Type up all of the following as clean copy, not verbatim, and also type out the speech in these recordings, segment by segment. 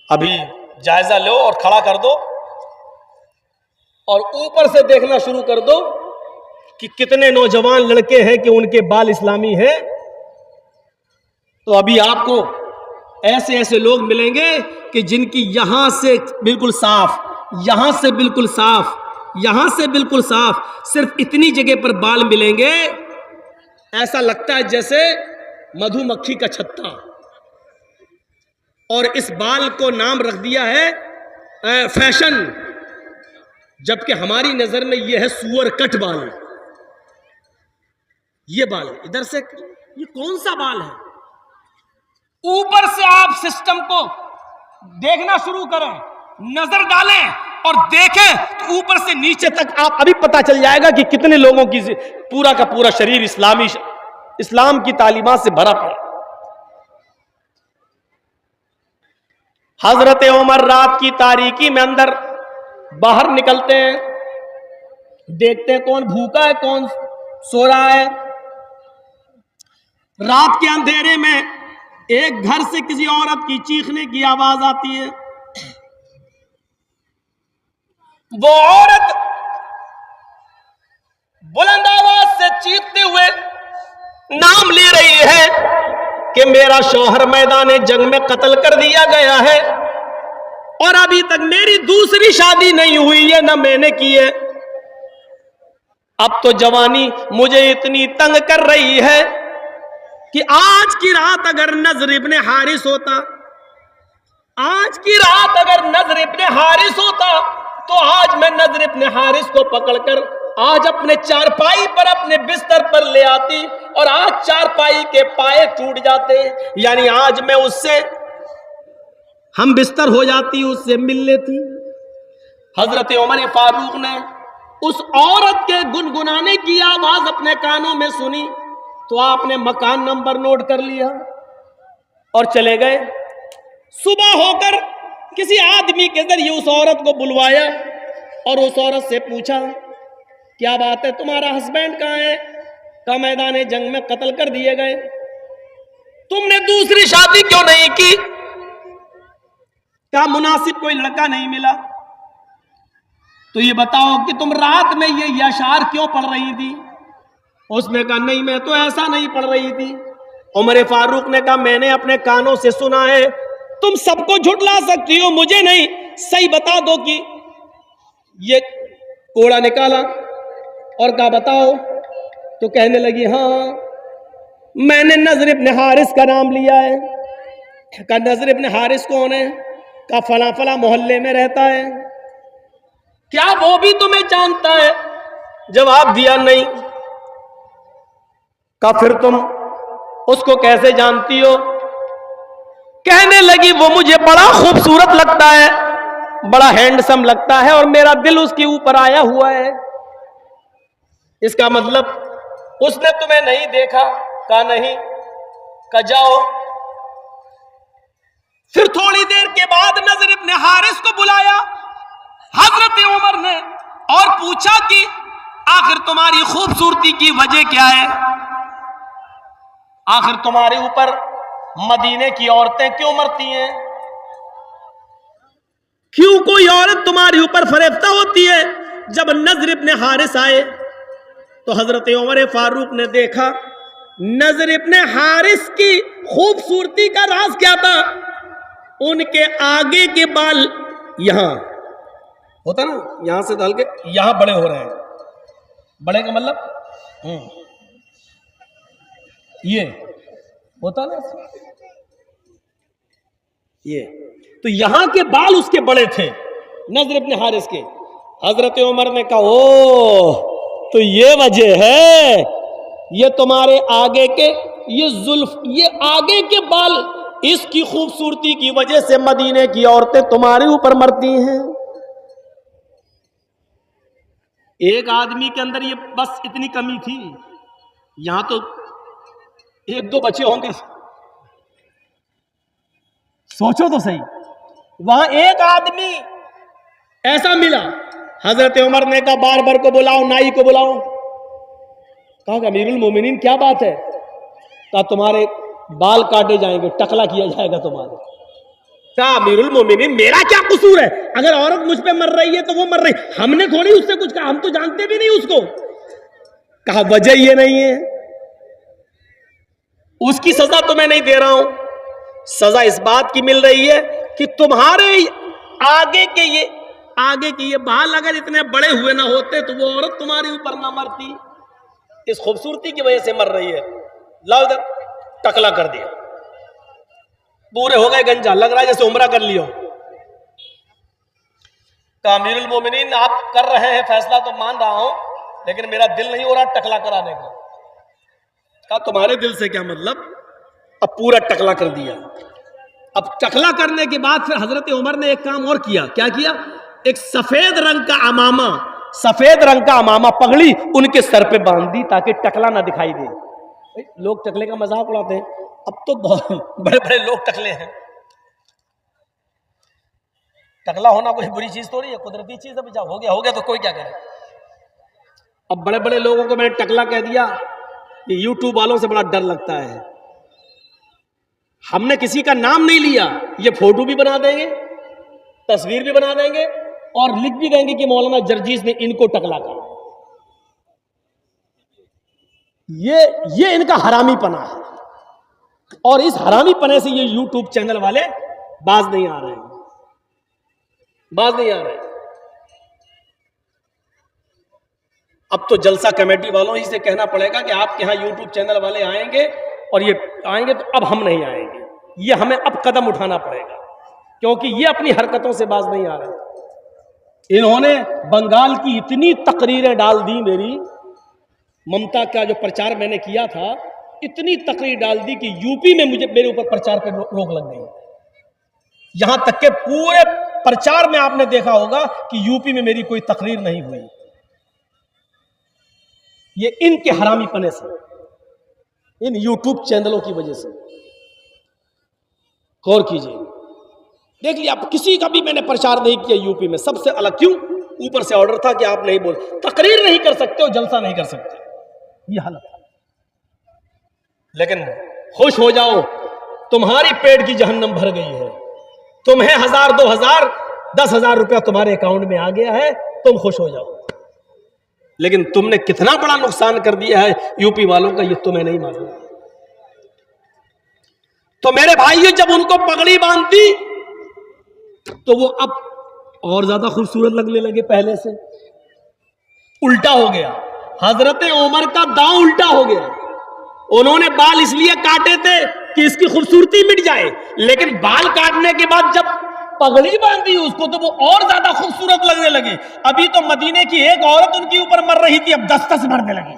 ابھی جائزہ لو اور کھڑا کر دو اور اوپر سے دیکھنا شروع کر دو کہ کتنے نوجوان لڑکے ہیں کہ ان کے بال اسلامی ہیں. تو ابھی آپ کو ایسے ایسے لوگ ملیں گے کہ جن کی یہاں سے بالکل صاف، یہاں سے بالکل صاف، یہاں سے بالکل صاف، صرف اتنی جگہ پر بال ملیں گے، ایسا لگتا ہے جیسے مدھو مکھی کا چھتا. اور اس بال کو نام رکھ دیا ہے فیشن، جبکہ ہماری نظر میں یہ ہے سور کٹ بال. یہ بال ادھر سے، یہ کون سا بال ہے؟ اوپر سے آپ سسٹم کو دیکھنا شروع کریں، نظر ڈالیں اور دیکھیں تو اوپر سے نیچے تک آپ ابھی پتا چل جائے گا کہ کتنے لوگوں کی پورا کا پورا شریر اسلام کی تعلیمات سے بھرا پڑا. حضرت عمر رات کی تاریکی میں اندر باہر نکلتے ہیں، دیکھتے ہیں کون بھوکا ہے کون سو رہا ہے. رات کے اندھیرے میں ایک گھر سے کسی عورت کی چیخنے کی آواز آتی ہے. وہ عورت بلند آواز سے چیختے ہوئے نام لے رہی ہے کہ میرا شوہر میدان جنگ میں قتل کر دیا گیا ہے اور ابھی تک میری دوسری شادی نہیں ہوئی ہے، نہ میں نے کی ہے. اب تو جوانی مجھے اتنی تنگ کر رہی ہے کہ آج کی رات اگر نضر ابن حارث ہوتا، آج کی رات اگر نضر ابن حارث ہوتا تو آج میں نضر ابن حارث کو پکڑ کر آج اپنے چارپائی پر اپنے بستر پر لے آتی اور آج چارپائی کے پائے ٹوٹ جاتے، یعنی آج میں اس سے ہم بستر ہو جاتی، اس سے مل لیتی. حضرت عمر فاروق نے اس عورت کے گنگنانے کی آواز اپنے کانوں میں سنی تو آپ نے مکان نمبر نوٹ کر لیا اور چلے گئے. صبح ہو کر کسی آدمی کے ذریعے اس عورت کو بلوایا اور اس عورت سے پوچھا کیا بات ہے، تمہارا ہسبینڈ کہاں ہے؟ کہا میدان جنگ میں قتل کر دیے گئے. تم نے دوسری شادی کیوں نہیں کی؟ کیا مناسب کوئی لڑکا نہیں ملا؟ تو یہ بتاؤ کہ تم رات میں یہ اشعار کیوں پڑھ رہی تھی؟ اس نے کہا نہیں میں تو ایسا نہیں پڑھ رہی تھی. عمر فاروق نے کہا میں نے اپنے کانوں سے سنا ہے. تم سب کو جھٹلا سکتی ہو، مجھے نہیں. صحیح بتا دو کہ یہ کوڑا نکالا اور کہا بتاؤ. تو کہنے لگی ہاں میں نے نضر ابن حارث کا نام لیا ہے. کہا نضر ابن حارث کون ہے؟ کہا فلاں فلاں محلے میں رہتا ہے. کیا وہ بھی تمہیں جانتا ہے؟ جواب دیا نہیں. کہا پھر تم اس کو کیسے جانتی ہو؟ کہنے لگی وہ مجھے بڑا خوبصورت لگتا ہے، بڑا ہینڈسم لگتا ہے اور میرا دل اس کے اوپر آیا ہوا ہے. اس کا مطلب اس نے تمہیں نہیں دیکھا؟ کہا نہیں. کہا جاؤ. پھر تھوڑی دیر کے بعد نضر ابن حارث کو بلایا حضرت عمر نے اور پوچھا کہ آخر تمہاری خوبصورتی کی وجہ کیا ہے؟ آخر تمہارے اوپر مدینے کی عورتیں کیوں مرتی ہیں؟ کیوں کوئی عورت تمہارے اوپر فریفتہ ہوتی ہے؟ جب نضر ابن حارث آئے تو حضرت عمر فاروق نے دیکھا نضر ابن حارث کی خوبصورتی کا راز کیا تھا. ان کے آگے کے بال یہاں ہوتا نا، یہاں سے ڈال کے یہاں بڑے ہو رہے ہیں. بڑے کا مطلب یہ ہوتا نا، یہ تو یہاں کے بال اس کے بڑے تھے نضر ابن حارث کے. حضرت عمر نے کہا او تو یہ وجہ ہے، یہ تمہارے آگے کے یہ زلف، یہ آگے کے بال، اس کی خوبصورتی کی وجہ سے مدینے کی عورتیں تمہارے اوپر مرتی ہیں. ایک آدمی کے اندر یہ بس اتنی کمی تھی، یہاں تو ایک دو بچے ہوں گے. سوچو تو صحیح، وہاں ایک آدمی ایسا ملا. حضرت عمر نے کہا باربر کو بلاؤ، نائی کو بلاؤ. کہا کہ امیر المومنین کیا بات ہے؟ کہا تمہارے بال کاٹے جائیں گے، ٹکلا کیا جائے گا تمہارے. کہا امیر المومنین میرا کیا قصور ہے؟ اگر عورت مجھ پہ مر رہی ہے تو وہ مر رہی، ہم نے تھوڑی اس سے کچھ کہا، ہم تو جانتے بھی نہیں اس کو۔ کہا وجہ یہ نہیں ہے، اس کی سزا تو میں نہیں دے رہا ہوں، سزا اس بات کی مل رہی ہے کہ تمہارے آگے کے یہ بال اگر اتنے بڑے ہوئے نہ ہوتے تو وہ عورت تمہارے اوپر نہ مرتی، اس خوبصورتی کی وجہ سے مر رہی ہے۔ لاؤ ادھر، ٹکلا کر دیا، پورے ہو گئے گنجا، لگ رہا ہے جیسے عمرہ کر لیا۔ کہ امیر المومنین آپ کر رہے ہیں فیصلہ تو مان رہا ہوں، لیکن میرا دل نہیں ہو رہا ٹکلا کرانے کا۔ کہا تمہارے دل سے کیا مطلب؟ اب پورا ٹکلا کر دیا۔ اب ٹکلا کرنے کے بعد پھر حضرت عمر نے ایک کام اور کیا۔ کیا کیا؟ ایک سفید رنگ کا امامہ پگڑی ان کے سر پہ باندھ دی تاکہ ٹکلا نہ دکھائی دے۔ لوگ ٹکلے کا مذاق اڑاتے ہیں، اب تو بہت بڑے بڑے لوگ ٹکلے ہیں۔ ٹکلا ہونا کوئی بری چیز تو نہیں ہے، قدرتی چیز ہے، بچا ہو گیا تو کوئی کیا کرے۔ اب بڑے بڑے لوگوں کو میں نے ٹکلا کہہ دیا، یہ یوٹیوب والوں سے بڑا ڈر لگتا ہے۔ ہم نے کسی کا نام نہیں لیا، یہ فوٹو بھی بنا دیں گے، تصویر بھی بنا دیں گے اور لکھ بھی دیں گے کہ مولانا جرجیز نے ان کو ٹکلا کہا۔ یہ ان کا حرامی پنا ہے، اور اس حرامی پنے سے یہ یوٹیوب چینل والے باز نہیں آ رہے ہیں، باز نہیں آ رہے ہیں۔ اب تو جلسہ کمیٹی والوں ہی سے کہنا پڑے گا کہ آپ کے ہاں یوٹیوب چینل والے آئیں گے اور یہ آئیں گے تو اب ہم نہیں آئیں گے، یہ ہمیں اب قدم اٹھانا پڑے گا، کیونکہ یہ اپنی حرکتوں سے باز نہیں آ رہے۔ انہوں نے بنگال کی اتنی تقریریں ڈال دی، میری ممتا کا جو پرچار میں نے کیا تھا، اتنی تقریر ڈال دی کہ یو پی میں میرے اوپر پرچار پہ روک لگ گئی۔ یہاں تک کہ پورے پرچار میں آپ نے دیکھا ہوگا کہ یو پی میں میری کوئی تقریر نہیں ہوئی۔ یہ ان کے حرامی پنے سے، ان یوٹیوب چینلوں کی وجہ سے۔ غور کیجئے، دیکھ لیا، اب کسی کا بھی میں نے پرچار نہیں کیا یو پی میں، سب سے الگ۔ کیوں؟ اوپر سے آرڈر تھا کہ آپ نہیں بول، تقریر نہیں کر سکتے ہو، جلسہ نہیں کر سکتے، یہ حالت ہے۔ لیکن خوش ہو جاؤ، تمہاری پیٹ کی جہنم بھر گئی ہے، تمہیں 1000 2000 10,000 روپیہ تمہارے اکاؤنٹ میں آ گیا ہے، تم خوش ہو جاؤ۔ لیکن تم نے کتنا بڑا نقصان کر دیا ہے یو پی والوں کا، یہ تمہیں نہیں معلوم۔ تو میرے بھائیو، جب ان کو پگڑی باندھی تو وہ اب اور زیادہ خوبصورت لگنے لگے پہلے سے، الٹا ہو گیا۔ حضرت عمر کا داؤں الٹا ہو گیا۔ انہوں نے بال اس لیے کاٹے تھے کہ اس کی خوبصورتی مٹ جائے، لیکن بال کاٹنے کے بعد جب پگڑی باندھی اس کو تو وہ اور زیادہ خوبصورت لگنے لگے۔ ابھی تو مدینے کی ایک عورت ان کے اوپر مر رہی تھی، اب 10 مرنے لگی۔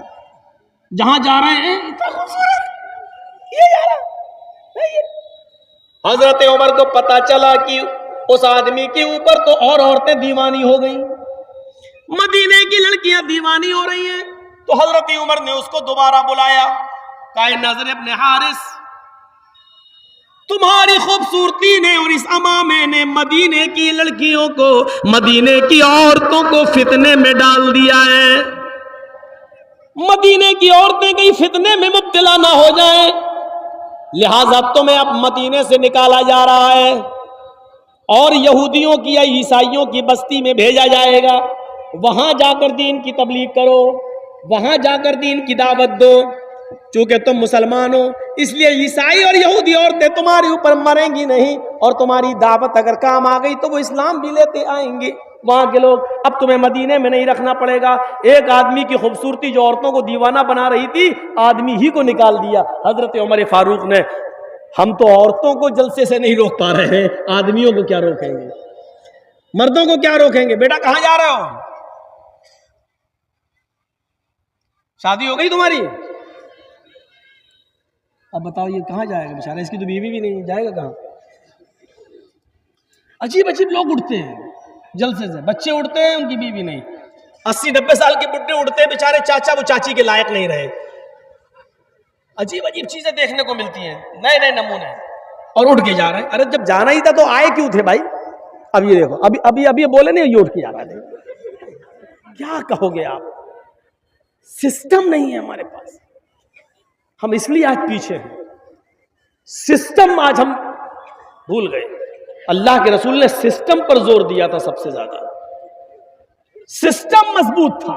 جہاں جا رہے ہیں اتنا خوبصورت، یہ جا رہا ہے۔ حضرت عمر کو پتا چلا کہ اس آدمی کے اوپر تو اور عورتیں دیوانی ہو گئی، مدینے کی لڑکیاں دیوانی ہو رہی ہیں۔ تو حضرت عمر نے اس کو دوبارہ بلایا، کہا نضر ابن حارث، تمہاری خوبصورتی نے اور اس امامے نے مدینے کی لڑکیوں کو، مدینے کی عورتوں کو فتنے میں ڈال دیا ہے۔ مدینے کی عورتیں کہیں فتنے میں مبتلا نہ ہو جائیں، لہذا تمہیں اب مدینے سے نکالا جا رہا ہے اور یہودیوں کی یا عیسائیوں کی بستی میں بھیجا جائے گا، وہاں جا کر دین کی تبلیغ کرو، وہاں جا کر دین کی دعوت دو۔ چونکہ تم مسلمان ہو اس لیے عیسائی اور یہودی عورتیں تمہارے اوپر مریں گی نہیں، اور تمہاری دعوت اگر کام آ گئی تو وہ اسلام بھی لیتے آئیں گے وہاں کے لوگ۔ اب تمہیں مدینے میں نہیں رکھنا پڑے گا۔ ایک آدمی کی خوبصورتی جو عورتوں کو دیوانہ بنا رہی تھی، آدمی ہی کو نکال دیا حضرت عمر فاروق نے۔ ہم تو عورتوں کو جلسے سے نہیں روک پا رہے ہیں، آدمیوں کو کیا روکیں گے، مردوں کو کیا روکیں گے؟ بیٹا کہاں جا رہے ہو؟ شادی ہو گئی تمہاری؟ اب بتاؤ یہ کہاں جائے گا بیچارہ، اس کی تو بیوی بھی نہیں، جائے گا کہاں؟ عجیب عجیب لوگ اٹھتے ہیں جلسے سے، بچے اٹھتے ہیں ان کی بیوی نہیں، 80-90 سال کے بڈھے اٹھتے ہیں بیچارے، چاچا وہ چاچی کے لائق نہیں رہے۔ عجیب عجیب چیزیں دیکھنے کو ملتی ہیں، نئے نئے نمونے، اور اٹھ کے جا رہے ہیں۔ ارے جب جانا ہی تھا تو آئے کیوں تھے بھائی؟ اب یہ دیکھو، ابھی بولے نہیں، یہ اٹھ کے جا رہا ہے۔ کیا کہو گے آپ؟ سسٹم نہیں ہے ہمارے پاس، ہم اس لیے آج پیچھے ہیں، سسٹم آج ہم بھول گئے۔ اللہ کے رسول نے سسٹم پر زور دیا تھا سب سے زیادہ. سسٹم مضبوط تھا.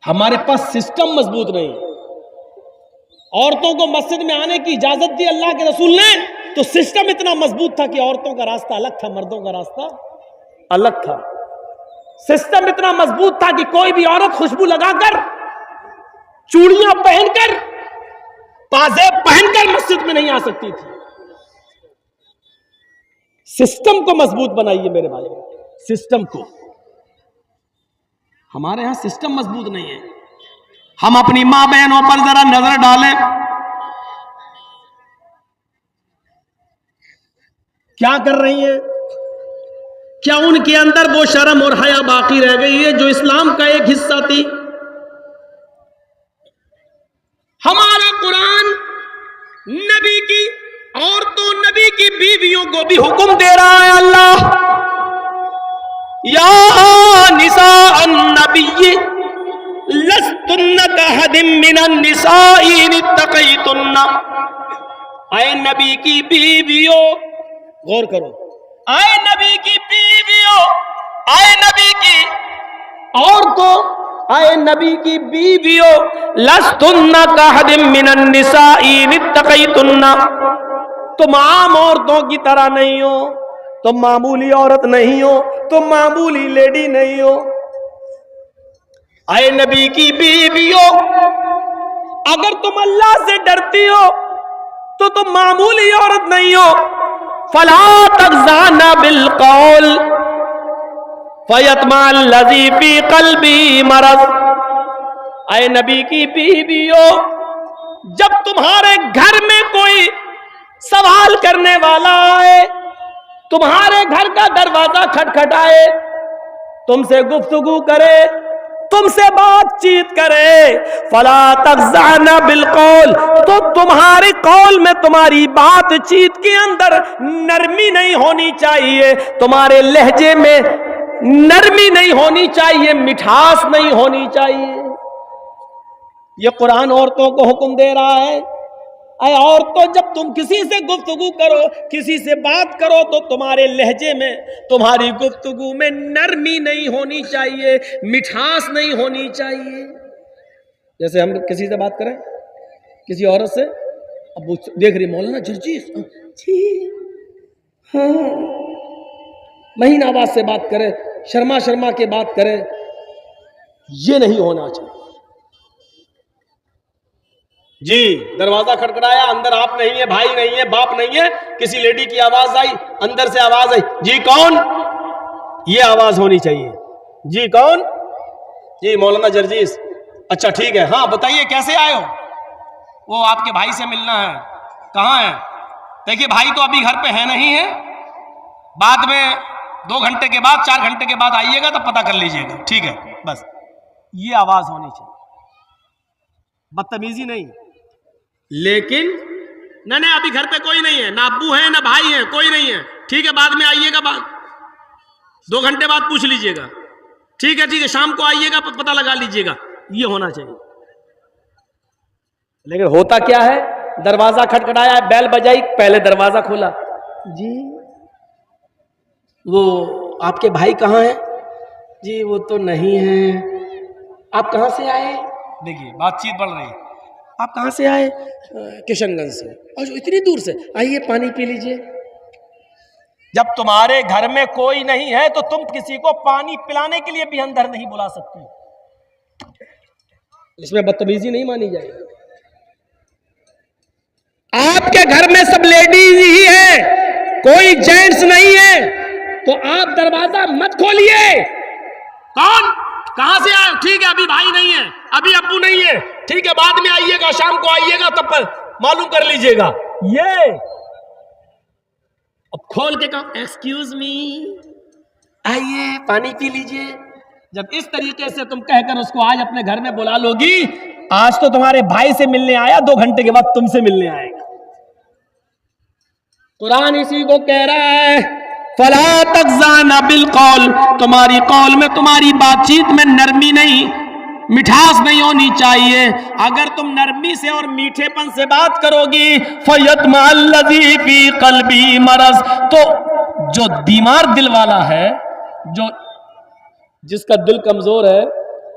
ہمارے پاس سسٹم مضبوط نہیں. عورتوں کو مسجد میں آنے کی اجازت دی اللہ کے رسول نے تو سسٹم اتنا مضبوط تھا کہ عورتوں کا راستہ الگ تھا, مردوں کا راستہ الگ تھا. سسٹم اتنا مضبوط تھا کہ کوئی بھی عورت خوشبو لگا کر, چوڑیاں پہن کر, پازیب پہن کر مسجد میں نہیں آ سکتی تھی. سسٹم کو مضبوط بنائیے میرے بھائی, سسٹم کو. ہمارے ہاں سسٹم مضبوط نہیں ہے. ہم اپنی ماں بہنوں پر ذرا نظر ڈالیں, کیا کر رہی ہیں؟ کیا ان کے اندر وہ شرم اور حیا باقی رہ گئی ہے جو اسلام کا ایک حصہ تھی؟ ہمارا قرآن نبی کی عورتوں, نبی کی بیویوں کو بھی حکم دے رہا ہے. اللہ یا نساء النبی لستن کاحد من النساء ان اتقیتن. اے نبی کی بیویوں, غور کرو, اے نبی کی بیویوں, اے نبی کی عورتوں, اے نبی کی بیویوں, لستن کاحد من النساء ان اتقیتن. تم عام عورتوں کی طرح نہیں ہو, تم معمولی عورت نہیں ہو, تم معمولی لیڈی نہیں ہو. اے نبی کی بیویوں, اگر تم اللہ سے ڈرتی ہو تو تم معمولی عورت نہیں ہو. فلا تخضعن بالقول فیطمع الذی فی قلبہ مرض. اے نبی کی بیویوں, جب تمہارے گھر میں کوئی سوال کرنے والا آئے, تمہارے گھر کا دروازہ کھٹکھٹائے, تم سے گفتگو کرے, تم سے بات چیت کرے, فلا تخضعن بالقول, تو تمہارے قول میں, تمہاری بات چیت کے اندر نرمی نہیں ہونی چاہیے, تمہارے لہجے میں نرمی نہیں ہونی چاہیے, مٹھاس نہیں ہونی چاہیے. یہ قرآن عورتوں کو حکم دے رہا ہے. اے عورتوں, جب تم کسی سے گفتگو کرو, کسی سے بات کرو, تو تمہارے لہجے میں, تمہاری گفتگو میں نرمی نہیں ہونی چاہیے, مٹھاس نہیں ہونی چاہیے. جیسے ہم کسی سے بات کریں, کسی عورت سے, اب وہ دیکھ رہی مولانا جرجیس, جی ہاں, مہین آواز سے بات کرے, شرما شرما کے بات کرے, یہ نہیں ہونا چاہیے. جی دروازہ کھٹکھٹایا, اندر آپ نہیں ہے, بھائی نہیں ہے, باپ نہیں ہے, کسی لیڈی کی آواز آئی, اندر سے آواز آئی, جی کون, یہ آواز ہونی چاہیے. جی کون, جی مولانا جرجیس, اچھا ٹھیک ہے, ہاں بتائیے کیسے آئے ہو, وہ آپ کے بھائی سے ملنا ہے, کہاں ہے, دیکھیے بھائی تو ابھی گھر پہ ہے نہیں ہے, بعد میں 2 گھنٹے کے بعد 4 گھنٹے کے بعد آئیے گا تو پتہ کر لیجئے گا, ٹھیک ہے, بس یہ آواز ہونی چاہیے, بدتمیزی نہیں. لیکن نہ ابھی گھر پہ کوئی نہیں ہے, نہ ابو ہے نہ بھائی ہے, کوئی نہیں ہے, ٹھیک ہے, بعد میں آئیے گا, 2 گھنٹے بعد پوچھ لیجئے گا, ٹھیک ہے, شام کو آئیے گا, پتہ لگا لیجئے گا, یہ ہونا چاہیے. لیکن ہوتا کیا ہے, دروازہ کھٹکھٹایا, بیل بجائی, پہلے دروازہ کھولا, جی وہ آپ کے بھائی کہاں ہیں, جی وہ تو نہیں ہیں, آپ کہاں سے آئے, دیکھیے بات چیت بڑھ رہی ہے, آپ کہاں سے آئے, کشن گنج سے, اور اتنی دور سے, آئیے پانی پی لیجئے. جب تمہارے گھر میں کوئی نہیں ہے تو تم کسی کو پانی پلانے کے لیے بھی اندر نہیں بلا سکتی, اس میں بدتمیزی نہیں مانی جائے گی. آپ کے گھر میں سب لیڈیز ہی ہیں, کوئی جینٹس نہیں ہے, تو آپ دروازہ مت کھولیے. کون, کہاں سے آئے, ٹھیک ہے ابھی بھائی نہیں ہے, ابھی ابو نہیں ہے, ٹھیک ہے بعد میں آئیے گا, شام کو آئیے گا, تب پر معلوم کر لیجئے گا. یہ اب کھول کے کہا ایکسکیوز می, آئیے پانی پی لیجئے. جب اس طریقے سے تم کہہ کر اس کو آج اپنے گھر میں بلا لو گی, آج تو تمہارے بھائی سے ملنے آیا, 2 گھنٹے کے بعد تم سے ملنے آئے گا. قرآن اسی کو کہہ رہا ہے, فلا تخضعن بالقول, تمہاری قول میں, تمہاری بات چیت میں نرمی نہیں, مٹھاس نہیں ہونی چاہیے. اگر تم نرمی سے اور میٹھے پن سے بات کرو گی, فیطمع الذی فی قلبہ مرض, تو جو بیمار دل والا ہے، جو جس کا دل کمزور ہے،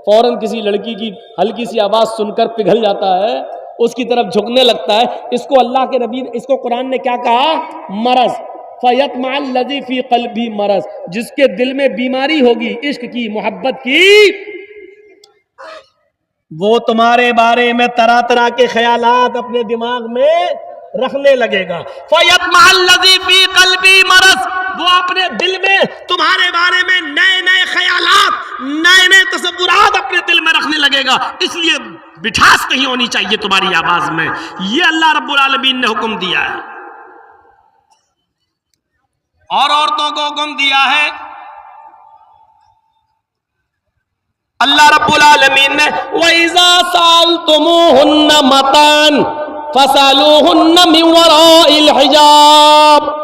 فوراً کسی لڑکی کی ہلکی سی آواز سن کر پگھل جاتا ہے، اس کی طرف جھکنے لگتا ہے، اس کو اللہ کے نبی، اس کو قرآن نے کیا کہا؟ مرض۔ فَيَطْمَعَ الَّذِي فِي قَلْبِهِ مرض، جس کے دل میں بیماری ہوگی عشق کی، محبت کی، وہ تمہارے بارے میں طرح طرح کے خیالات اپنے دماغ میں رکھنے لگے گا۔ فَيَطْمَعَ الَّذِي فِي قَلْبِهِ مرض، وہ اپنے دل میں تمہارے بارے میں نئے نئے خیالات، نئے نئے تصورات اپنے دل میں رکھنے لگے گا، اس لیے مٹھاس نہیں ہونی چاہیے تمہاری آواز میں۔ یہ اللہ رب العالمین نے حکم دیا ہے۔ اور عورتوں کو حکم دیا ہے اللہ رب العالمین نے، وَإِذَا سَأَلْتُمُوهُنَّ مَتَاعًا فَاسْأَلُوهُنَّ مِنْ وَرَاءِ الْحِجَابِ۔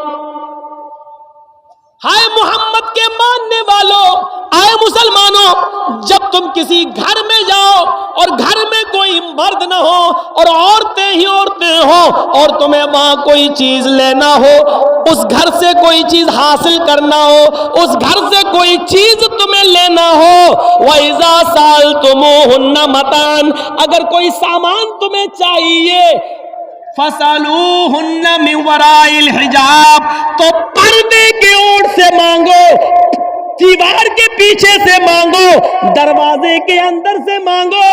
ہائے محمد کے ماننے والوں، آئے مسلمانوں، جب تم کسی گھر میں جاؤ اور گھر میں کوئی مرد نہ ہو اور عورتیں ہی عورتیں ہوں اور تمہیں وہاں کوئی چیز لینا ہو، اس گھر سے کوئی چیز حاصل کرنا ہو، اس گھر سے کوئی چیز تمہیں لینا ہو، وَإِذَا سَأَلْتُمُوهُنَّ مَتَاعًا، اگر کوئی سامان تمہیں چاہیے، فَاسْأَلُوهُنَّ مِنْ وَرَاءِ الْحِجَابِ، تو پردے کے اوڑ سے مانگو، دیوار کے پیچھے سے مانگو، دروازے کے اندر سے مانگو،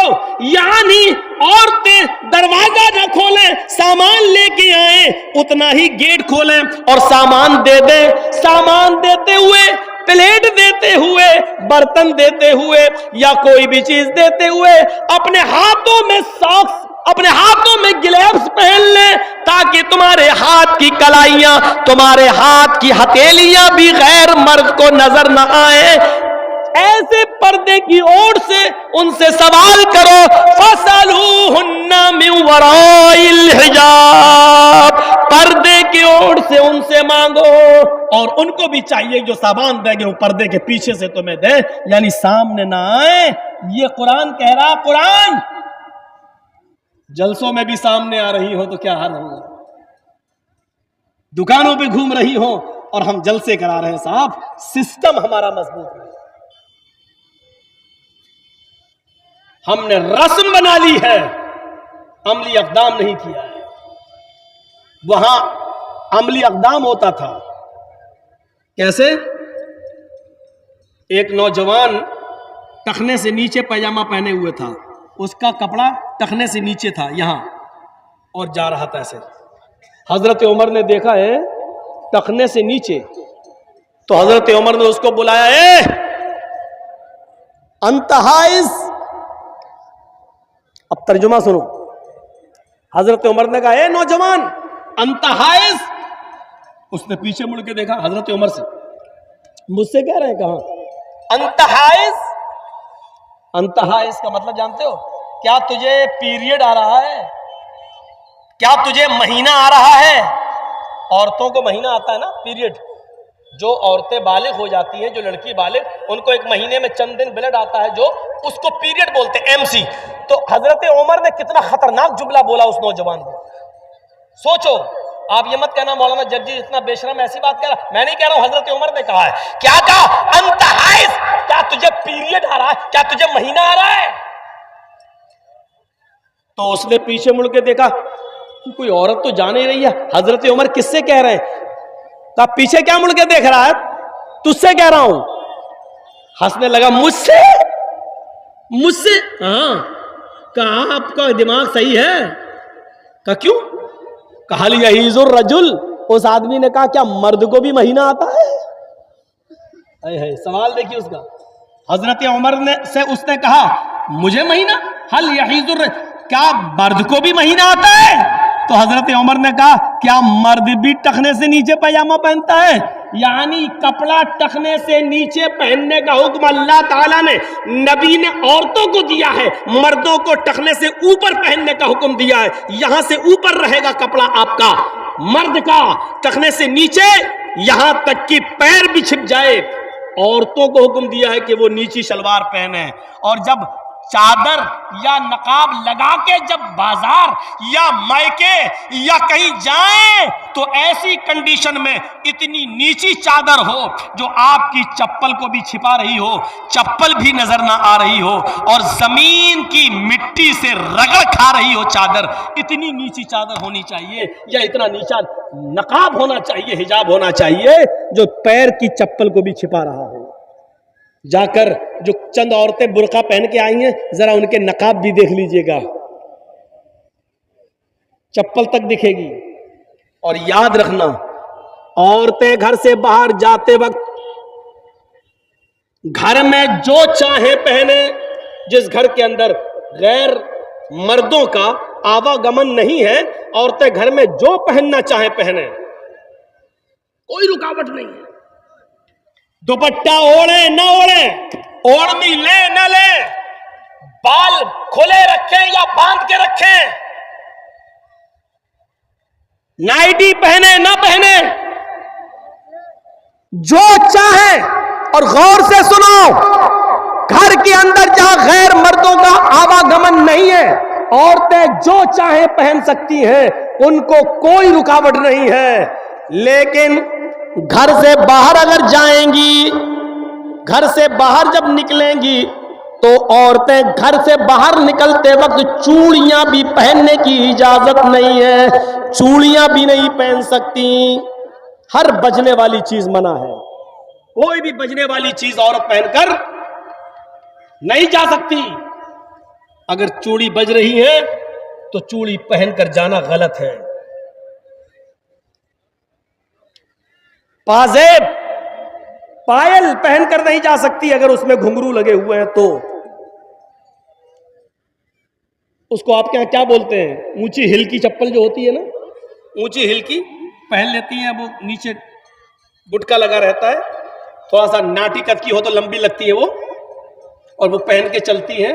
یعنی عورتیں دروازہ نہ کھولیں، سامان لے کے آئیں، اتنا ہی گیٹ کھولیں اور سامان دے دیں۔ سامان دیتے ہوئے، پلیٹ دیتے ہوئے، برتن دیتے ہوئے یا کوئی بھی چیز دیتے ہوئے اپنے ہاتھوں میں ساکس، اپنے ہاتھوں میں گلیوز پہن لیں تاکہ تمہارے ہاتھ کی کلائیاں، تمہارے ہاتھ کی ہتھیلیاں بھی غیر مرد کو نظر نہ آئیں۔ ایسے پردے کی اوڑ سے ان سے سوال کرو، فَاسْأَلُوهُنَّ مِنْ وَرَاءِ الْحِجَابِ، پردے کی اوڑ سے ان سے مانگو، اور ان کو بھی چاہیے جو سامان دیں گے وہ پردے کے پیچھے سے تمہیں دیں، یعنی سامنے نہ آئیں۔ یہ قرآن کہہ رہا، قرآن جلسوں میں بھی سامنے آ رہی ہو تو کیا حال ہوگا، دکانوں پہ گھوم رہی ہو اور ہم جلسے کرا رہے ہیں، صاحب سسٹم ہمارا مضبوط ہے، ہم نے رسم بنا لی ہے، عملی اقدام نہیں کیا ہے۔ وہاں عملی اقدام ہوتا تھا، کیسے؟ ایک نوجوان ٹخنے سے نیچے پیجامہ پہنے ہوئے تھا، اس کا کپڑا ٹخنے سے نیچے تھا یہاں، اور جا رہا تھا ایسے، حضرت عمر نے دیکھا ہے ٹخنے سے نیچے، تو حضرت عمر نے اس کو بلایا، اے انت حائز، اب ترجمہ سنو، حضرت عمر نے کہا، اے نوجوان انت حائز، اس نے پیچھے مڑ کے دیکھا حضرت عمر سے، مجھ سے کہہ رہے ہیں کہاں انت حائز؟ انت حائز کا مطلب جانتے ہو؟ کیا تجھے پیریڈ آ رہا ہے؟ کیا تجھے مہینہ آ رہا ہے؟ عورتوں کو مہینہ آتا ہے نا، پیریڈ، جو عورتیں بالغ ہو جاتی ہیں، جو لڑکی بالغ، ان کو ایک مہینے میں چند دن بلڈ آتا ہے، جو اس کو پیریڈ بولتے ہیں، MC۔ تو حضرت عمر نے کتنا خطرناک جملہ بولا اس نوجوان کو، سوچو۔ آپ یہ مت کہنا مولانا جرجی اتنا بے شرم ایسی بات کہہ رہا، میں نہیں کہہ رہا ہوں، حضرت عمر نے کہا ہے۔ کیا کہا؟ انت حائز، کیا تجھے پیریڈ آ رہا ہے؟ کیا تجھے مہینہ آ رہا ہے؟ تو اس نے پیچھے مڑ کے دیکھا، کوئی عورت تو جا نہیں رہی ہے، حضرت عمر کس سے کہہ رہے ہیں؟ تو پیچھے کیا مڑ کے دیکھ رہا ہے؟ تجھ سے کہہ رہا ہوں۔ ہنسنے لگا، مجھ سے؟ ہاں۔ کہا آپ کا دماغ صحیح ہے؟ کہا کیوں؟ کہا یحیض الرجل، اس آدمی نے کہا کیا مرد کو بھی مہینہ آتا ہے؟ سوال دیکھیے اس کا۔ حضرت عمر سے اس نے کہا مجھے مہینہ، حل یحیض الرجل، کیا مرد کو بھی مہینہ آتا ہے؟ تو حضرت عمر نے کہا کیا مرد بھی ٹخنے سے نیچے پیجامہ پہنتا ہے؟ یعنی کپڑا ٹخنے سے نیچے پہننے کا حکم اللہ تعالیٰ نے، نبی نے عورتوں کو دیا ہے، مردوں کو ٹخنے سے اوپر پہننے کا حکم دیا ہے۔ یہاں سے اوپر رہے گا کپڑا آپ کا، مرد کا ٹخنے سے نیچے، یہاں تک کہ پیر بھی چھپ جائے۔ عورتوں کو حکم دیا ہے کہ وہ نیچی شلوار پہنے، اور جب چادر یا نقاب لگا کے جب بازار یا مائکے یا کہیں جائیں تو ایسی کنڈیشن میں اتنی نیچی چادر ہو جو آپ کی چپل کو بھی چھپا رہی ہو، چپل بھی نظر نہ آ رہی ہو، اور زمین کی مٹی سے رگڑ کھا رہی ہو چادر، اتنی نیچی چادر ہونی چاہیے، یا اتنا نیچا نقاب ہونا چاہیے، حجاب ہونا چاہیے جو پیر کی چپل کو بھی چھپا رہا ہو۔ جا کر جو چند عورتیں برقع پہن کے آئی ہیں ذرا ان کے نقاب بھی دیکھ لیجئے گا، چپل تک دکھے گی۔ اور یاد رکھنا، عورتیں گھر سے باہر جاتے وقت گھر میں جو چاہیں پہنے، جس گھر کے اندر غیر مردوں کا آواگمن نہیں ہے، عورتیں گھر میں جو پہننا چاہیں پہنے، کوئی رکاوٹ نہیں ہے۔ دوپٹہ اوڑھیں نہ اوڑھیں، اوڑھنی لیں نہ لیں، بال کھلے رکھیں یا باندھ کے رکھیں، نائٹی پہنے نہ پہنے، جو چاہیں۔ اور غور سے سنو، گھر کے اندر جہاں غیر مردوں کا آواگمن نہیں ہے، عورتیں جو چاہیں پہن سکتی ہیں، ان کو کوئی رکاوٹ نہیں ہے۔ لیکن گھر سے باہر اگر جائیں گی، گھر سے باہر جب نکلیں گی تو عورتیں گھر سے باہر نکلتے وقت چوڑیاں بھی پہننے کی اجازت نہیں ہے، چوڑیاں بھی نہیں پہن سکتی، ہر بجنے والی چیز منع ہے، کوئی بھی بجنے والی چیز عورت پہن کر نہیں جا سکتی۔ اگر چوڑی بج رہی ہے تو چوڑی پہن کر جانا غلط ہے۔ پازیب پائل پہن کر نہیں جا سکتی اگر اس میں گھنگرو لگے ہوئے ہیں تو۔ اس کو آپ کے یہاں کیا بولتے ہیں؟ اونچی ہل کی چپل جو ہوتی ہے نا، اونچی ہل کی پہن لیتی ہیں، وہ نیچے گٹکا لگا رہتا ہے، تھوڑا سا ناٹی کت کی ہو تو لمبی لگتی ہے وہ، اور وہ پہن کے چلتی ہیں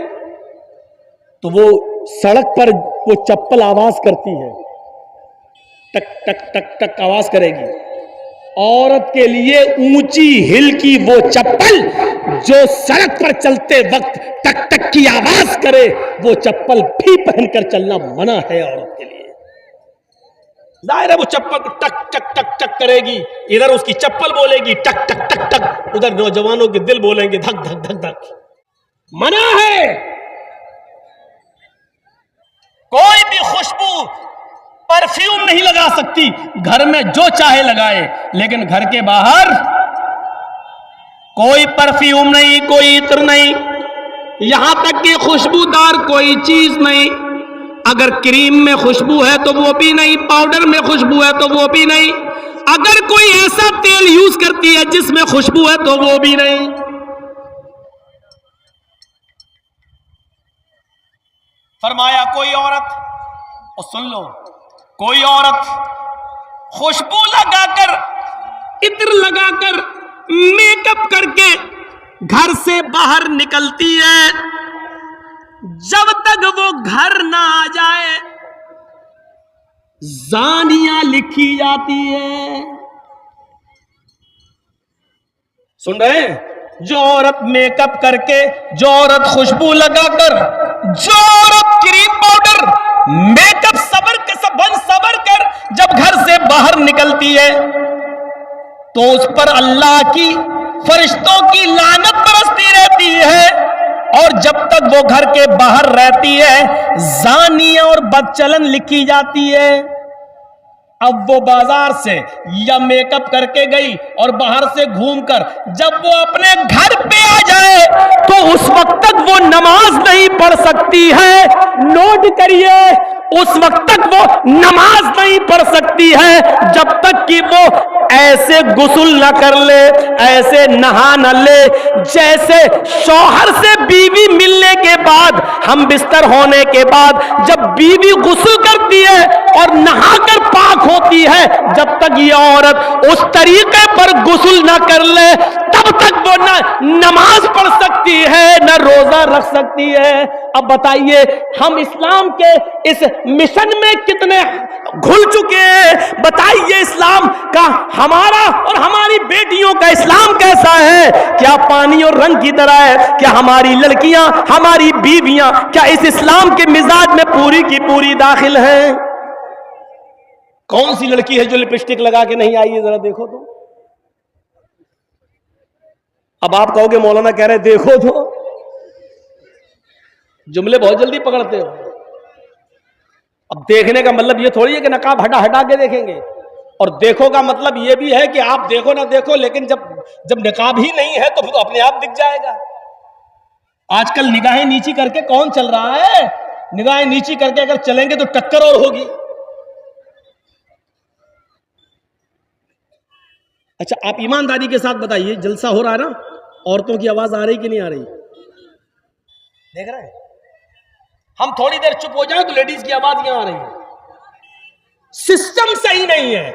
تو وہ سڑک پر وہ چپل آواز کرتی ہے، ٹک ٹک ٹک ٹک آواز کرے گی۔ عورت کے لیے اونچی ہل کی وہ چپل جو سڑک پر چلتے وقت ٹک ٹک کی آواز کرے، وہ چپل بھی پہن کر چلنا منع ہے عورت کے لیے۔ ظاہر ہے وہ چپل کو ٹک ٹک ٹک ٹک کرے گی، ادھر اس کی چپل بولے گی ٹک ٹک ٹک ٹک، ادھر نوجوانوں کے دل بولیں گے دھک دھک دھک دھک، منع ہے۔ کوئی بھی خوشبو پرفیوم نہیں لگا سکتی، گھر میں جو چاہے لگائے، لیکن گھر کے باہر کوئی پرفیوم نہیں، کوئی عطر نہیں، یہاں تک کہ خوشبودار کوئی چیز نہیں۔ اگر کریم میں خوشبو ہے تو وہ بھی نہیں، پاؤڈر میں خوشبو ہے تو وہ بھی نہیں، اگر کوئی ایسا تیل یوز کرتی ہے جس میں خوشبو ہے تو وہ بھی نہیں۔ فرمایا کوئی عورت، اور سن لو، کوئی عورت خوشبو لگا کر، عطر لگا کر، میک اپ کر کے گھر سے باہر نکلتی ہے، جب تک وہ گھر نہ آ جائے زانیہ لکھی جاتی ہے۔ سن رہے ہیں؟ جو عورت میک اپ کر کے، جو عورت خوشبو لگا کر، جو عورت کریم پاؤڈر میک اپ صبر کر جب گھر سے باہر نکلتی ہے تو اس پر اللہ کی، فرشتوں کی لعنت برستی رہتی ہے، اور جب تک وہ گھر کے باہر رہتی ہے زانیہ اور بدچلن لکھی جاتی ہے۔ اب وہ بازار سے یا میک اپ کر کے گئی اور باہر سے گھوم کر جب وہ اپنے گھر پہ آ جائے تو اس وقت تک وہ نماز نہیں پڑھ سکتی ہے۔ نوٹ کریے، اس وقت تک وہ نماز نہیں پڑھ سکتی ہے جب تک کہ وہ ایسے غسل نہ کر لے، ایسے نہا نہ لے جیسے شوہر سے بیوی ملنے کے بعد، ہم بستر ہونے کے بعد جب بیوی غسل کرتی ہے اور نہا کر پاک ہوتی ہے، جب تک یہ عورت اس طریقے پر غسل نہ کر لے تب تب تک وہ نہ نماز پڑھ سکتی ہے نہ روزہ رکھ سکتی ہے۔ اب بتائیے ہم اسلام کے اس مشن میں کتنے گھل چکے ہیں؟ بتائیے اسلام کا ہمارا اور ہماری بیٹیوں کا اسلام کیسا ہے؟ کیا پانی اور رنگ کی طرح ہے؟ کیا ہماری لڑکیاں ہماری بیویاں کیا اس اسلام کے مزاج میں پوری کی پوری داخل ہیں؟ کون سی لڑکی ہے جو لپسٹک لگا کے نہیں آئی ہے؟ ذرا دیکھو تو۔ اب آپ کہو گے مولانا کہہ رہے دیکھو تو، جملے بہت جلدی پکڑتے ہو۔ اب دیکھنے کا مطلب یہ تھوڑی ہے کہ نقاب ہٹا کے دیکھیں گے، اور دیکھو کا مطلب یہ بھی ہے کہ آپ دیکھو نہ دیکھو، لیکن جب نقاب ہی نہیں ہے تو پھر تو اپنے آپ دکھ جائے گا۔ آج کل نگاہیں نیچی کر کے کون چل رہا ہے؟ نگاہیں نیچی کر کے اگر چلیں گے تو ٹکر اور ہوگی۔ اچھا آپ ایمانداری کے ساتھ بتائیے، جلسہ ہو رہا ہے نا، عورتوں کی آواز آ رہی کہ نہیں آ رہی؟ دیکھ رہے ہیں؟ ہم تھوڑی دیر چپ ہو جائیں تو لیڈیز کی آواز یہاں آ رہی ہے۔ سسٹم صحیح نہیں ہے۔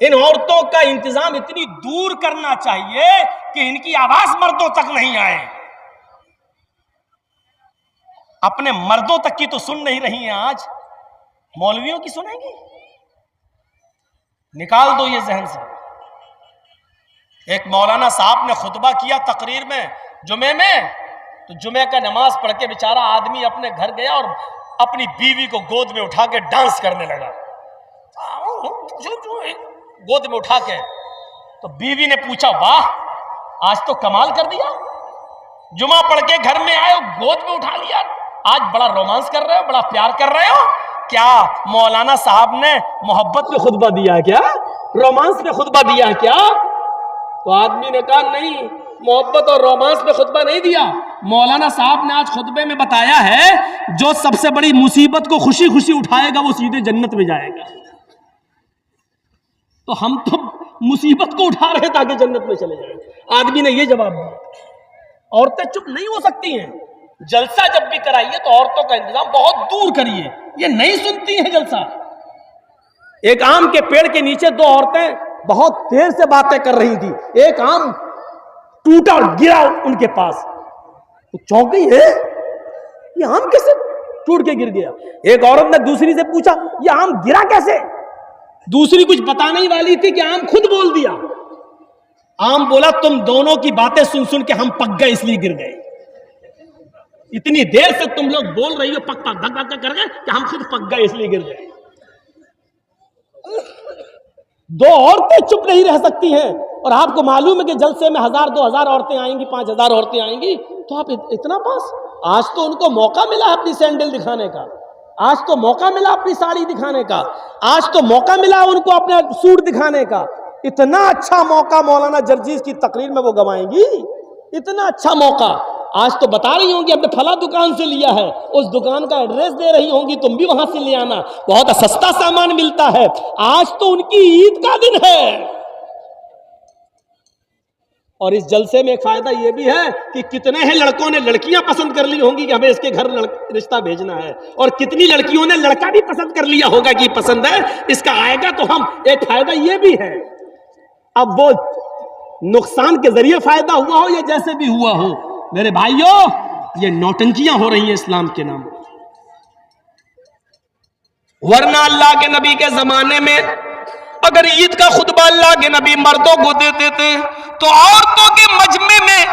ان عورتوں کا انتظام اتنی دور کرنا چاہیے کہ ان کی آواز مردوں تک نہیں آئے۔ اپنے مردوں تک کی تو سن نہیں رہی ہیں، آج مولویوں کی سنیں گی؟ نکال دو یہ ذہن سے۔ ایک مولانا صاحب نے خطبہ کیا تقریر میں جمعے میں، تو جمعے کا نماز پڑھ کے بیچارہ آدمی اپنے گھر گیا اور اپنی بیوی کو گود میں اٹھا کے ڈانس کرنے لگا، گود میں اٹھا کے۔ تو بیوی نے پوچھا واہ آج تو کمال کر دیا، جمعہ پڑھ کے گھر میں آئے اور گود میں اٹھا لیا، آج بڑا رومانس کر رہے ہو، بڑا پیار کر رہے ہو۔ کیا مولانا صاحب نے محبت پہ خطبہ دیا کیا؟ رومانس پہ خطبہ دیا کیا؟ تو آدمی نے کہا نہیں، محبت اور رومانس پہ خطبہ نہیں دیا۔ مولانا صاحب نے آج خطبے میں بتایا ہے جو سب سے بڑی مصیبت کو خوشی خوشی اٹھائے گا وہ سیدھے جنت میں جائے گا۔ تو ہم تو مصیبت کو اٹھا رہے ہیں تاکہ جنت میں چلے جائیں۔ آدمی نے یہ جواب دیا۔ عورتیں چپ نہیں ہو سکتی ہیں، جلسہ جب بھی کرائیے تو عورتوں کا انتظام بہت دور کریے، یہ نہیں سنتی ہیں جلسہ۔ ایک آم کے پیڑ کے نیچے دو عورتیں بہت دیر سے باتیں کر رہی تھی، ایک آم ٹوٹا اور گرا ان کے پاس، تو چونک گئی ہے یہ آم کیسے ٹوٹ کے گر گیا؟ ایک عورت نے دوسری سے پوچھا یہ آم گرا کیسے؟ دوسری کچھ بتانے والی تھی کہ آم خود بول دیا۔ آم بولا تم دونوں کی باتیں سن سن کے ہم پک گئے اس لیے گر گئے، اتنی دیر سے تم لوگ بول رہی ہو پک پک دھک دھک کر گئے کہ ہم خود پک گئے اس لیے گر گئے۔ دو عورتیں چپ نہیں رہ سکتی ہیں، اور آپ کو معلوم ہے کہ جلسے میں 1000 2000 عورتیں آئیں گی، 5000 عورتیں آئیں گی، تو آپ اتنا پاس؟ آج تو ان کو موقع ملا اپنی سینڈل دکھانے کا، آج تو موقع ملا اپنی ساڑی دکھانے کا، آج تو موقع ملا ان کو اپنا سوٹ دکھانے کا۔ اتنا اچھا موقع مولانا جرجیز کی تقریر میں وہ گوائیں گی، اتنا اچھا موقع۔ آج تو بتا رہی ہوں گی اپنے فلاں دکان سے لیا ہے، اس دکان کا ایڈریس دے رہی ہوں گی، تم بھی وہاں سے لے آنا، بہت سستا سامان ملتا ہے۔ آج تو ان کی عید کا دن ہے۔ اور اس جلسے میں ایک فائدہ یہ بھی ہے کہ کتنے ہیں لڑکوں نے لڑکیاں پسند کر لی ہوں گی کہ ہمیں اس کے گھر رشتہ بھیجنا ہے، اور کتنی لڑکیوں نے لڑکا بھی پسند کر لیا ہوگا کہ پسند ہے اس کا آئے گا۔ تو ہم ایک فائدہ یہ بھی ہے، اب وہ نقصان کے ذریعے فائدہ ہوا ہو یا جیسے بھی ہوا ہو، میرے بھائیوں یہ نوٹنکیاں ہو رہی ہیں اسلام کے نام۔ ورنہ اللہ کے نبی کے زمانے میں اگر عید کا خطبہ اللہ کے نبی مردوں کو دیتے تھے تو عورتوں کے مجمع میں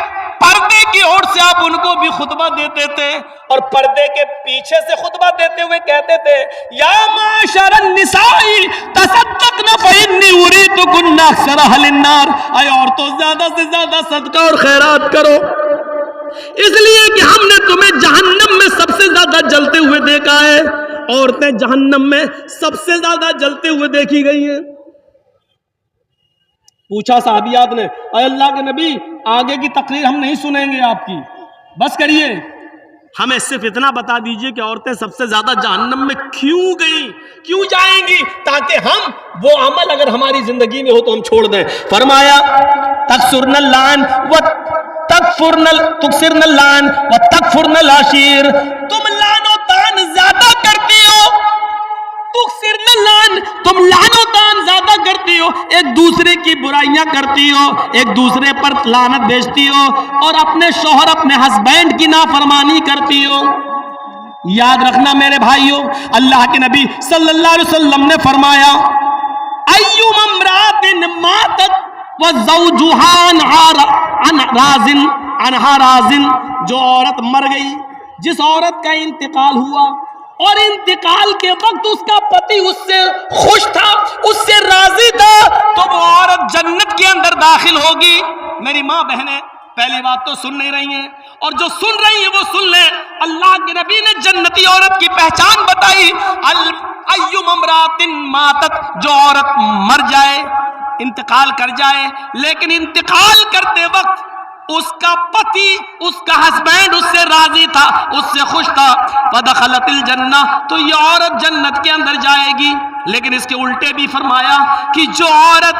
پردے کی اور سے آپ ان کو بھی خطبہ دیتے تھے، اور پردے کے پیچھے سے خطبہ دیتے ہوئے کہتے تھے یا معاشر النساء تصدقن فإنی اریدکن اکثر اہل النار، اے عورتوں زیادہ سے زیادہ صدقہ اور خیرات کرو، اس لیے کہ ہم نے تمہیں جہنم میں سب سے زیادہ جلتے ہوئے دیکھا ہے۔ عورتیں جہنم میں سب سے زیادہ جلتے ہوئے دیکھی گئی ہیں۔ پوچھا صحابیات نے اے اللہ کے نبی آگے کی تقریر ہم نہیں سنیں گے آپ کی، بس کریے، ہمیں صرف اتنا بتا دیجئے کہ عورتیں سب سے زیادہ جہنم میں کیوں گئیں، کیوں جائیں گی، تاکہ ہم وہ عمل اگر ہماری زندگی میں ہو تو ہم چھوڑ دیں۔ فرمایا تکثرن اللعن تکثرن اللعن وتکفرن العشیر، تم لعن و طعن زیادہ کرتی ہو، تکثرن لعن، تم لعن و طعن زیادہ کرتی ہو، ایک دوسرے کی برائیاں کرتی ہو، ایک دوسرے پر لعنت بھیجتی ہو، اور اپنے شوہر اپنے ہسبینڈ کی نافرمانی کرتی ہو۔ یاد رکھنا میرے بھائیوں، اللہ کے نبی صلی اللہ علیہ وسلم نے فرمایا ایوم امرات ماتت وزوجها عنہا راضٍ، جو عورت مر گئی، جس عورت کا انتقال ہوا اور انتقال کے وقت اس کا پتی اس سے خوش تھا، اس سے راضی تھا، تو وہ عورت جنت کے اندر داخل ہوگی۔ میری ماں بہنیں پہلی بات تو سن نہیں رہی ہیں، اور جو سن رہی ہیں وہ سن لیں، اللہ کے نبی نے جنتی عورت کی پہچان بتائی، ایوم امرات ماتت، جو عورت مر جائے، انتقال کر جائے، لیکن انتقال کرتے وقت اس کا پتی، اس کا ہسبینڈ اس سے راضی تھا، اس سے خوش تھا، فدخلت الجنہ، تو یہ عورت جنت کے اندر جائے گی۔ لیکن اس کے الٹے بھی فرمایا کہ جو عورت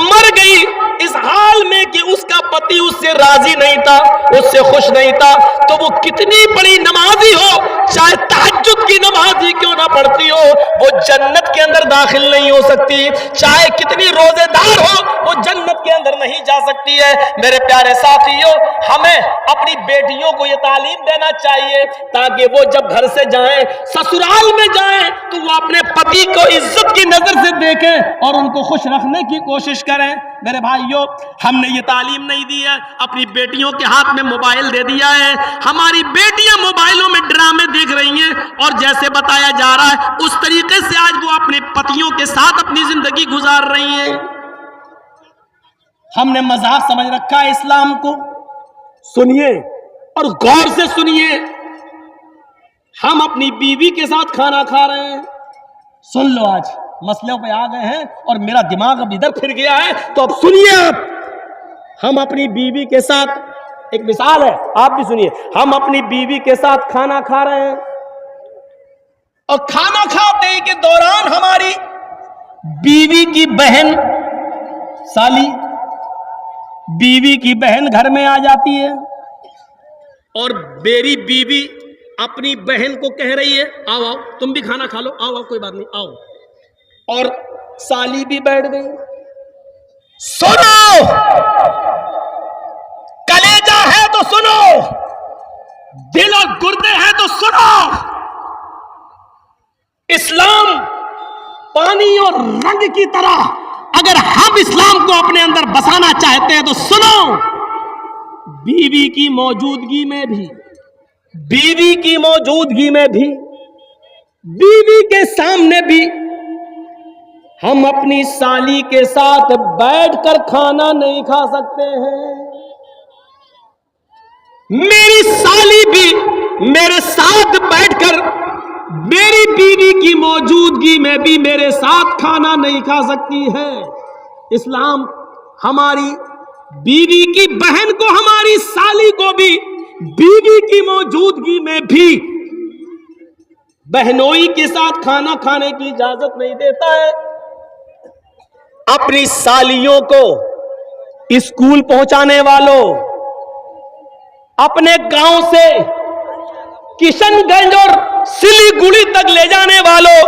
مر گئی اس حال میں کہ اس کا پتی اس سے راضی نہیں تھا، اس سے خوش نہیں تھا، تو وہ کتنی بڑی نمازی ہو، چاہے تہجد کی نماز ہی کیوں نہ پڑھتی ہو، وہ جنت کے اندر داخل نہیں ہو سکتی، چاہے کتنی روزے دار ہو، وہ جنت کے اندر نہیں جا سکتی ہے۔ میرے پیارے ساتھیوں، ہمیں اپنی بیٹیوں کو یہ تعلیم دینا چاہیے تاکہ وہ جب گھر سے جائیں، سسرال میں جائیں، تو وہ اپنے پتی کو عزت کی نظر سے دیکھیں اور ان کو خوش رکھنے کی کوشش کریں۔ میرے بھائیوں، ہم نے یہ تعلیم نہیں دی ہے، اپنی بیٹیوں کے ہاتھ میں موبائل دے دیا ہے، ہماری بیٹیاں موبائلوں میں ڈرامے دیکھ رہی ہیں، اور جیسے بتایا جا رہا ہے اس طریقے سے آج وہ اپنے پتیوں کے ساتھ اپنی زندگی گزار رہی ہیں۔ ہم نے مذاق سمجھ رکھا ہے اسلام کو۔ سنیے اور غور سے سنیے، ہم اپنی بیوی کے ساتھ کھانا کھا رہے ہیں، سن لو، آج مسئلوں پہ آ گئے ہیں اور میرا دماغ اب ادھر پھر گیا ہے، تو اب سنیے آپ، ہم اپنی بیوی کے ساتھ، ایک مثال ہے، آپ بھی سنیے، ہم اپنی بیوی کے ساتھ کھانا کھا رہے ہیں، اور کھانا کھاتے کے دوران ہماری بیوی کی بہن، سالی، بیوی کی بہن گھر میں آ جاتی ہے، اور میری بیوی اپنی بہن کو کہہ رہی ہے آؤ آؤ تم بھی کھانا کھا لو، آؤ آؤ کوئی بات نہیں آؤ، اور سالی بھی بیٹھ گئی۔ سنو، کلیجہ ہے تو سنو، دل اور گردے ہیں تو سنو، اسلام پانی اور رنگ کی طرح اگر ہم اسلام کو اپنے اندر بسانا چاہتے ہیں تو سنو، بیوی کی موجودگی میں بھی، بیوی کی موجودگی میں بھی، بیوی کے سامنے بھی ہم اپنی سالی کے ساتھ بیٹھ کر کھانا نہیں کھا سکتے ہیں۔ میری سالی بھی میرے ساتھ بیٹھ کر میری بیوی کی موجودگی میں بھی میرے ساتھ کھانا نہیں کھا سکتی ہے۔ اسلام ہماری بیوی کی بہن کو، ہماری سالی کو بھی بیوی کی موجودگی میں بھی بہنوئی کے ساتھ کھانا کھانے کی اجازت نہیں دیتا ہے۔ اپنی سالیوں کو اسکول پہنچانے والوں، اپنے گاؤں سے کشن گنج اور سلیگوڑی تک لے جانے والوں،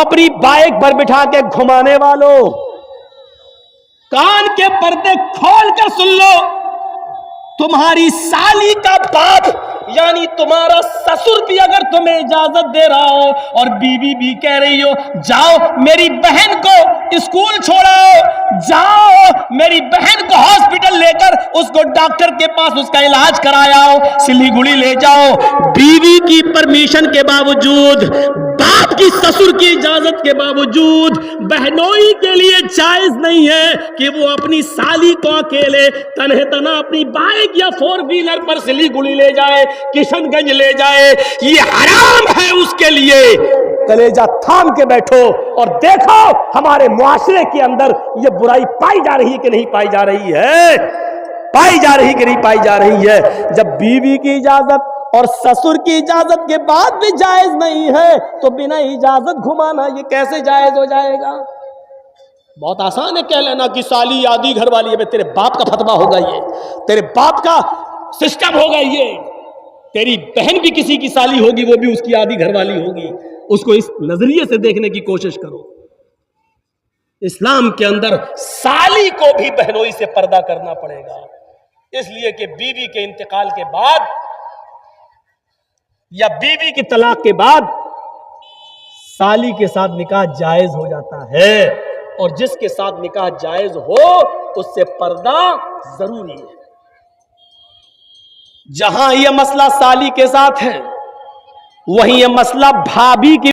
اپنی بائک پر بٹھا کے گھمانے والوں، کان کے پردے کھول کر سن لو، تمہاری سالی کا باپ یعنی تمہارا سسر بھی اگر تمہیں اجازت دے رہا ہو اور بیوی بھی کہہ رہی ہو جاؤ میری بہن کو اسکول چھوڑاؤ، جاؤ میری بہن کو ہاسپٹل لے کر اس کو ڈاکٹر کے پاس اس کا علاج کرایا، سلیگوڑی لے جاؤ، بیوی کی پرمیشن کے باوجود، باپ کی سسر کی اجازت کے باوجود بہنوئی کے لیے جائز نہیں ہے کہ وہ اپنی سالی کو اکیلے تنہے تنہا اپنی بائک یا فور ویلر پر سلیگوڑی لے جائے، کشن گنج لے جائے، یہ حرام ہے اس کے لیے۔ کلیجہ تھام کے بیٹھو اور دیکھو ہمارے معاشرے کے اندر یہ برائی پائی جا رہی ہے کہ نہیں پائی جا رہی ہے، پائی جا رہی کہ نہیں پائی جا رہی ہے۔ جب بیوی کی اجازت اور سسر کی اجازت کے بعد بھی جائز نہیں ہے تو بنا اجازت گھمانا یہ کیسے جائز ہو جائے گا؟ بہت آسان ہے کہہ لینا کہ سالی آدھی گھر والی ہے، تیرے باپ کا فتویٰ ہوگا، یہ تیرے باپ کا سسٹم ہوگا، یہ تیری بہن بھی کسی کی سالی ہوگی، وہ بھی اس کی آدھی گھر والی ہوگی، اس کو اس نظریے سے دیکھنے کی کوشش کرو. اسلام کے اندر سالی کو بھی بہنوئی سے پردہ کرنا پڑے گا، اس لیے کہ بیوی کے انتقال کے بعد یا بیوی کی طلاق کے بعد سالی کے ساتھ نکاح جائز ہو جاتا ہے، اور جس کے ساتھ نکاح جائز ہو اس سے پردہ ضروری ہے. جہاں یہ مسئلہ سالی کے ساتھ ہے وہیں یہ مسئلہ بھابھی کی